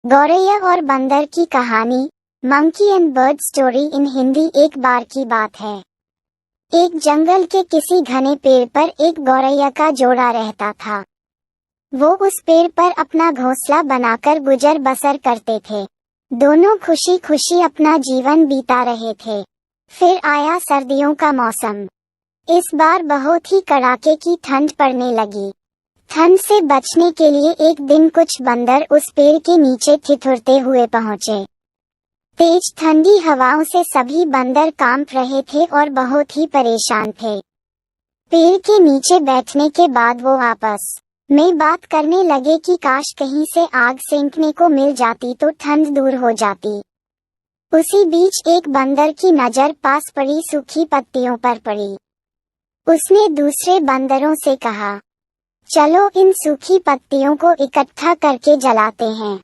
गौरैया और बंदर की कहानी। Monkey and bird story in Hindi. एक बार की बात है, एक जंगल के किसी घने पेड़ पर एक गौरैया का जोड़ा रहता था। वो उस पेड़ पर अपना घोंसला बनाकर गुजर बसर करते थे। दोनों खुशी खुशी अपना जीवन बीता रहे थे। फिर आया सर्दियों का मौसम। इस बार बहुत ही कड़ाके की ठंड पड़ने लगी। ठंड से बचने के लिए एक दिन कुछ बंदर उस पेड़ के नीचे ठिठुरते हुए पहुंचे। तेज ठंडी हवाओं से सभी बंदर कांप रहे थे और बहुत ही परेशान थे। पेड़ के नीचे बैठने के बाद वो आपस में बात करने लगे कि काश कहीं से आग सेंकने को मिल जाती तो ठंड दूर हो जाती। उसी बीच एक बंदर की नजर पास पड़ी सूखी पत्तियों पर पड़ी। उसने दूसरे बंदरों से कहा, चलो इन सूखी पत्तियों को इकट्ठा करके जलाते हैं।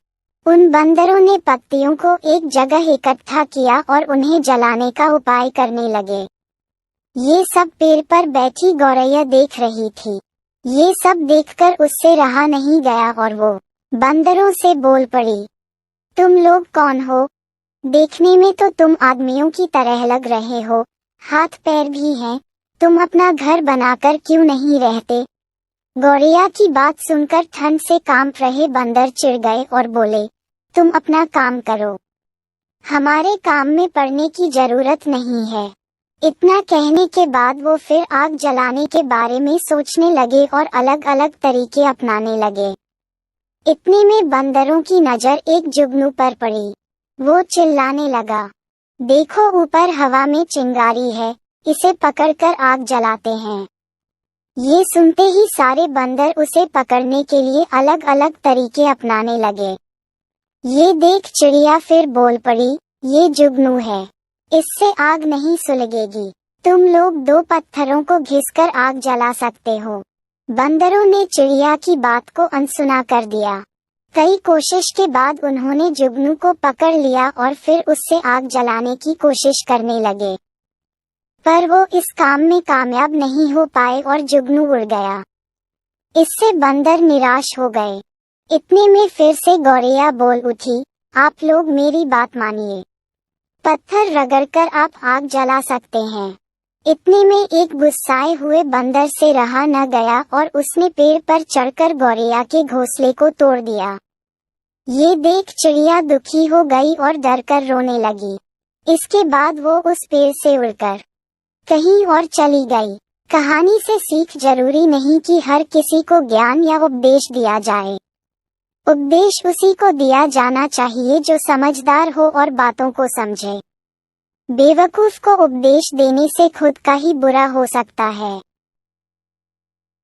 उन बंदरों ने पत्तियों को एक जगह इकट्ठा किया और उन्हें जलाने का उपाय करने लगे। ये सब पेड़ पर बैठी गौरैया देख रही थी। ये सब देखकर उससे रहा नहीं गया और वो बंदरों से बोल पड़ी, तुम लोग कौन हो? देखने में तो तुम आदमियों की तरह लग रहे हो, हाथ पैर भी हैं। तुम अपना घर बनाकर क्यों नहीं रहते? गौरैया की बात सुनकर ठंड से कांप रहे बंदर चिढ़ गए और बोले, तुम अपना काम करो, हमारे काम में पड़ने की जरूरत नहीं है। इतना कहने के बाद वो फिर आग जलाने के बारे में सोचने लगे और अलग अलग तरीके अपनाने लगे। इतने में बंदरों की नजर एक जुगनू पर पड़ी। वो चिल्लाने लगा, देखो ऊपर हवा में चिंगारी है, इसे पकड़कर आग जलाते हैं। ये सुनते ही सारे बंदर उसे पकड़ने के लिए अलग अलग तरीके अपनाने लगे। ये देख चिड़िया फिर बोल पड़ी, ये जुगनू है, इससे आग नहीं सुलगेगी। तुम लोग दो पत्थरों को घिसकर आग जला सकते हो। बंदरों ने चिड़िया की बात को अनसुना कर दिया। कई कोशिश के बाद उन्होंने जुगनू को पकड़ लिया और फिर उससे आग जलाने की कोशिश करने लगे, पर वो इस काम में कामयाब नहीं हो पाए और जुगनू उड़ गया। इससे बंदर निराश हो गए। इतने में फिर से गौरैया बोल उठी, आप लोग मेरी बात मानिए, पत्थर रगड़कर आप आग जला सकते हैं। इतने में एक गुस्साए हुए बंदर से रहा न गया और उसने पेड़ पर चढ़कर गौरैया के घोंसले को तोड़ दिया। ये देख चिड़िया दुखी हो गई और डरकर रोने लगी। इसके बाद वो उस पेड़ से उड़कर कहीं और चली गई। कहानी से सीख जरूरी नहीं कि हर किसी को ज्ञान या उपदेश दिया जाए। उपदेश उसी को दिया जाना चाहिए जो समझदार हो और बातों को समझे। बेवकूफ को उपदेश देने से खुद का ही बुरा हो सकता है।